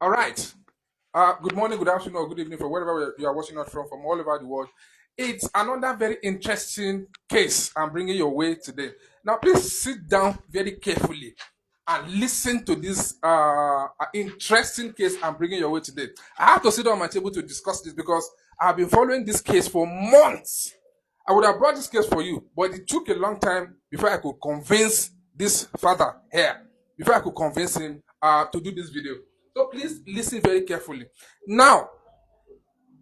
All right. Good morning, good afternoon, or good evening from wherever you are watching us from all over the world. It's another very interesting case I'm bringing your way today. Now, please sit down very carefully and listen to this interesting case I'm bringing your way today. I have to sit down on my table to discuss this because I've been following this case for months. I would have brought this case for you, but it took a long time before I could convince this father here, before I could convince him to do this video. So please listen very carefully. Now,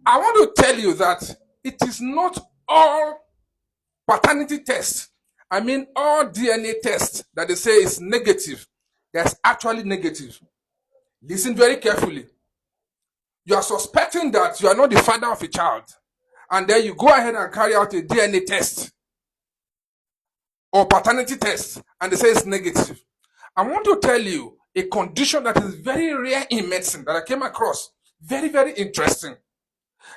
I want to tell you that it is not all paternity tests. I mean, all DNA tests that they say is negative. That's actually negative. Listen very carefully. You are suspecting that you are not the father of a child, and then you go ahead and carry out a DNA test or paternity test, and they say it's negative. I want to tell you a condition that is very rare in medicine that I came across. Very, very interesting.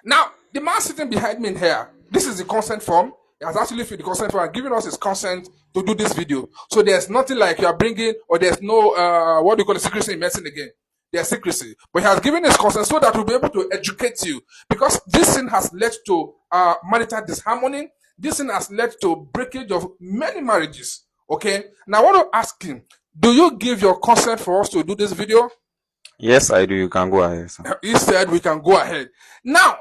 Now, the man sitting behind me here, this is the consent form. He has actually filled the consent form and given us his consent to do this video. So there's nothing like you are bringing, or there's no, what do you call it, secrecy in medicine again. There's secrecy. But he has given his consent so that we'll be able to educate you. Because this thing has led to marital disharmony. This thing has led to breakage of many marriages. Okay? Now, I want to ask him, do you give your consent for us to do this video? Yes, I do. You can go ahead, sir. He said we can go ahead. Now,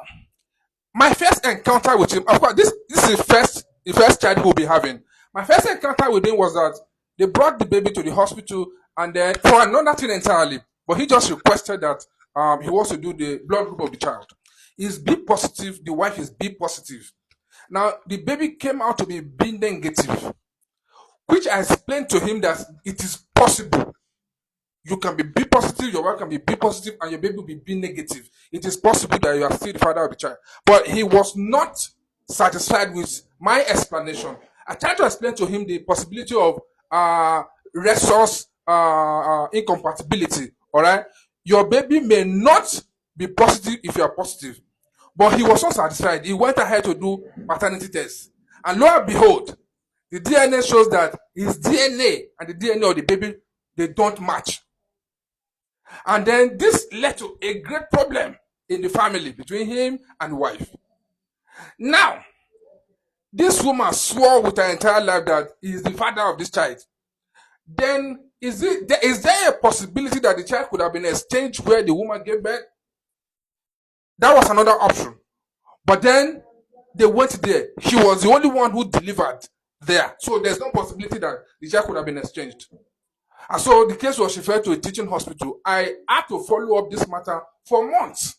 my first encounter with him, of course, this is the first child we'll be having. My first encounter with him was that they brought the baby to the hospital, and then for another thing entirely, but he just requested that he wants to do the blood group of the child. He's B positive, the wife is B positive. Now, the baby came out to be B negative, which I explained to him that it is possible. You can be B positive, your wife can be B positive, and your baby will be B negative. It is possible that you are still the father of the child. But he was not satisfied with my explanation. I tried to explain to him the possibility of resource incompatibility. All right, your baby may not be positive if you are positive, but he was not satisfied. He went ahead to do paternity tests, and lo and behold, the DNA shows that his DNA and the DNA of the baby, they don't match. And then this led to a great problem in the family between him and wife. Now, this woman swore with her entire life that he is the father of this child. Then is there a possibility that the child could have been exchanged where the woman gave birth? That was another option. But then they went there. He was the only one who delivered there. So there's no possibility that the child could have been exchanged. And so the case was referred to a teaching hospital. I had to follow up this matter for months.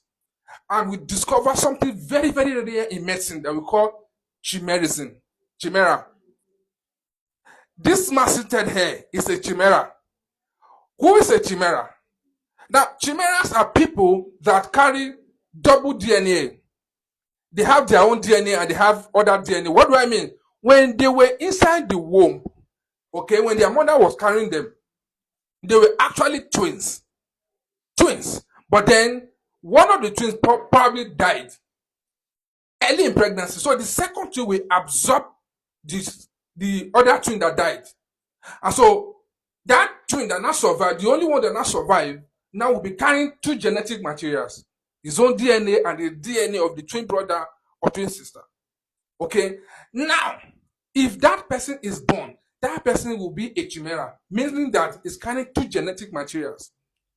And we discovered something very, very rare in medicine that we call chimerism. Chimera. This man seated here is a chimera. Who is a chimera? Now, chimeras are people that carry double DNA. They have their own DNA and they have other DNA. What do I mean? When they were inside the womb, okay, when their mother was carrying them, they were actually twins. Twins. But then one of the twins probably died early in pregnancy. So the second twin will absorb the other twin that died. And so that twin that not survived, the only one that not survived, now will be carrying two genetic materials. His own DNA and the DNA of the twin brother or twin sister. Okay? Now, if that person is born, that person will be a chimera, meaning that it's carrying two genetic materials,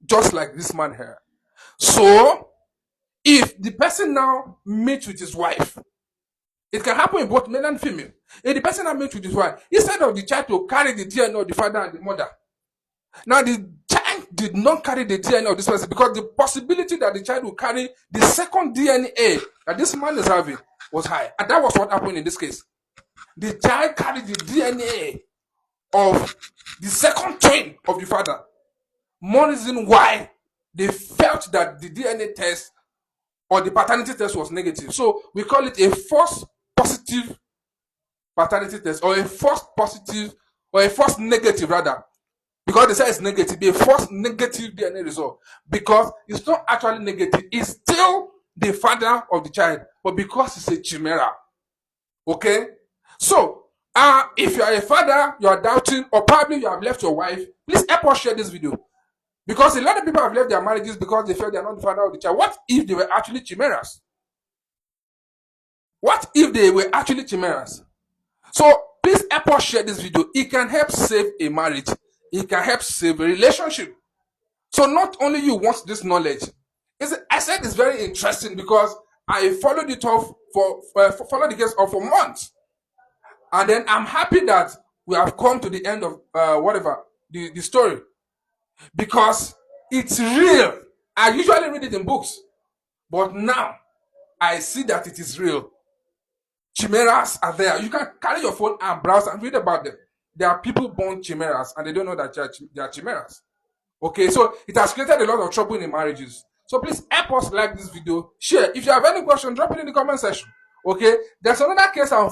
just like this man here. So, if the person now meets with his wife, it can happen in both male and female. If the person now meets with his wife, instead of the child to carry the DNA of the father and the mother, now the child did not carry the DNA of this person because the possibility that the child will carry the second DNA that this man is having was high. And that was what happened in this case. The child carried the DNA of the second twin of the father. More reason why they felt that the DNA test or the paternity test was negative. So we call it a false positive paternity test, or a false positive, or a false negative rather. Because they say it's negative, be a false negative DNA result. Because it's not actually negative, it's still the father of the child, but because it's a chimera. Okay? So, if you are a father, you are doubting, or probably you have left your wife, please help us share this video. Because a lot of people have left their marriages because they felt they are not the father of the child. What if they were actually chimeras? What if they were actually chimeras? So please help us share this video. It can help save a marriage. It can help save a relationship. So not only you want this knowledge, I said it's very interesting because I followed it off followed the case off for months, and then I'm happy that we have come to the end of the story, because it's real. I usually read it in books, but now I see that it is real. Chimeras are there. You can carry your phone and browse and read about them. There are people born chimeras and they don't know that they are chimeras. Okay, so it has created a lot of trouble in marriages. So please help us like this video, share. If you have any question, drop it in the comment section. Okay, there's another case I'm